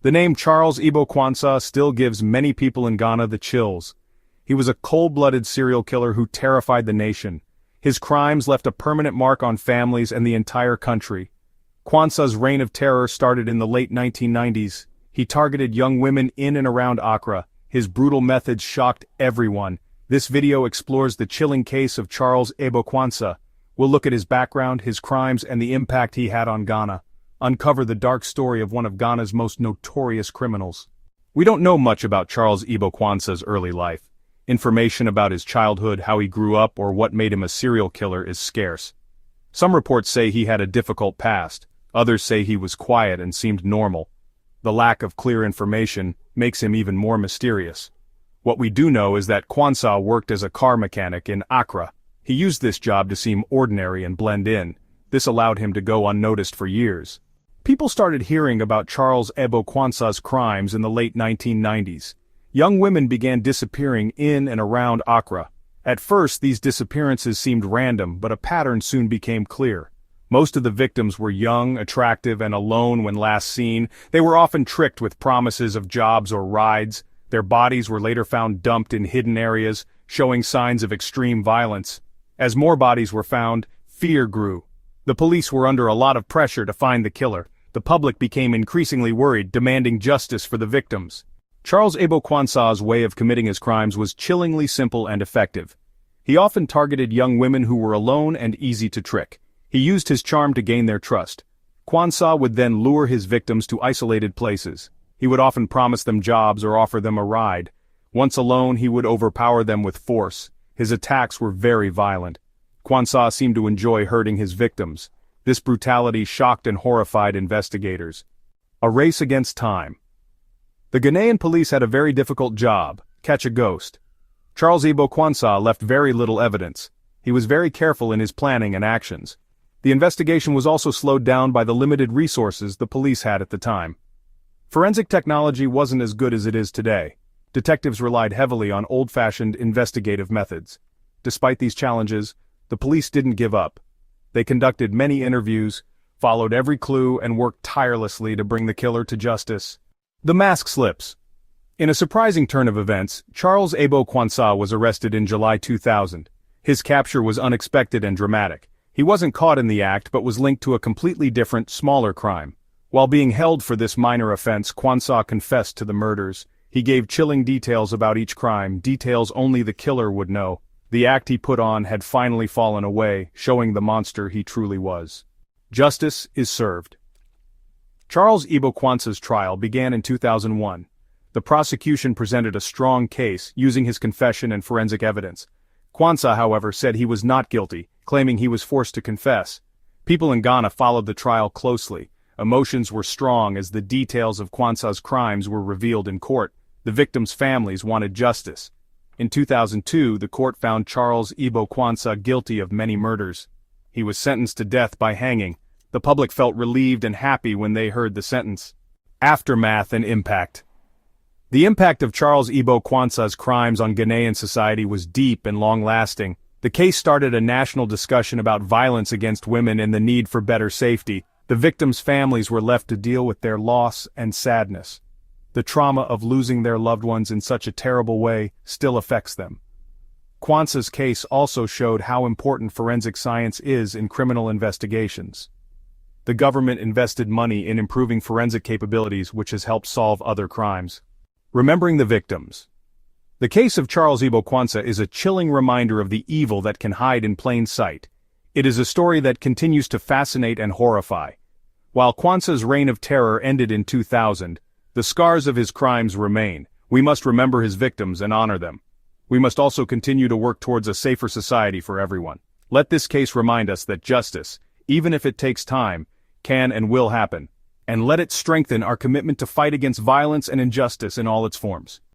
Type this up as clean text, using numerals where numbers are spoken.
The name Charles Ebo Quansah still gives many people in Ghana the chills. He was a cold-blooded serial killer who terrified the nation. His crimes left a permanent mark on families and the entire country. Quansah's reign of terror started in the late 1990s. He targeted young women in and around Accra. His brutal methods shocked everyone. This video explores the chilling case of Charles Ebo Quansah. We'll look at his background, his crimes, and the impact he had on Ghana. Uncover the dark story of one of Ghana's most notorious criminals. We don't know much about Charles Ebo Quansah's early life. Information about his childhood, how he grew up, or what made him a serial killer is scarce. Some reports say he had a difficult past. Others say he was quiet and seemed normal. The lack of clear information makes him even more mysterious. What we do know is that Quansah worked as a car mechanic in Accra. He used this job to seem ordinary and blend in. This allowed him to go unnoticed for years. People started hearing about Charles Ebo Quansah's crimes in the late 1990s. Young women began disappearing in and around Accra. At first, these disappearances seemed random, but a pattern soon became clear. Most of the victims were young, attractive, and alone when last seen. They were often tricked with promises of jobs or rides. Their bodies were later found dumped in hidden areas, showing signs of extreme violence. As more bodies were found, fear grew. The police were under a lot of pressure to find the killer. The public became increasingly worried, demanding justice for the victims. Charles Ebo Quansah's way of committing his crimes was chillingly simple and effective. He often targeted young women who were alone and easy to trick. He used his charm to gain their trust. Quansah would then lure his victims to isolated places. He would often promise them jobs or offer them a ride. Once alone, he would overpower them with force. His attacks were very violent. Quansah seemed to enjoy hurting his victims. This brutality shocked and horrified investigators. A race against time. The Ghanaian police had a very difficult job: catch a ghost. Charles Ebo Quansah left very little evidence. He was very careful in his planning and actions. The investigation was also slowed down by the limited resources the police had at the time. Forensic technology wasn't as good as it is today. Detectives relied heavily on old-fashioned investigative methods. Despite these challenges, the police didn't give up. They conducted many interviews, followed every clue, and worked tirelessly to bring the killer to justice. The mask slips. In a surprising turn of events, Charles Ebo Quansah was arrested in July 2000. His capture was unexpected and dramatic. He wasn't caught in the act but was linked to a completely different, smaller crime. While being held for this minor offense, Quansah confessed to the murders. He gave chilling details about each crime, details only the killer would know. The act he put on had finally fallen away, showing the monster he truly was. Justice is served. Charles Ebo Quansah's trial began in 2001. The prosecution presented a strong case, using his confession and forensic evidence. Quansah, however, said he was not guilty, claiming he was forced to confess. People in Ghana followed the trial closely. Emotions were strong as the details of Quansah's crimes were revealed in court. The victims' families wanted justice. In 2002, the court found Charles Ebo Quansah guilty of many murders. He was sentenced to death by hanging. The public felt relieved and happy when they heard the sentence. Aftermath and impact. The impact of Charles Ebo Quansah's crimes on Ghanaian society was deep and long-lasting. The case started a national discussion about violence against women and the need for better safety. The victims' families were left to deal with their loss and sadness. The trauma of losing their loved ones in such a terrible way still affects them. Quansah's case also showed how important forensic science is in criminal investigations. The government invested money in improving forensic capabilities, which has helped solve other crimes. Remembering the victims. The case of Charles Ebo Quansah is a chilling reminder of the evil that can hide in plain sight. It is a story that continues to fascinate and horrify. While Quansah's reign of terror ended in 2000, the scars of his crimes remain. We must remember his victims and honor them. We must also continue to work towards a safer society for everyone. Let this case remind us that justice, even if it takes time, can and will happen. And let it strengthen our commitment to fight against violence and injustice in all its forms.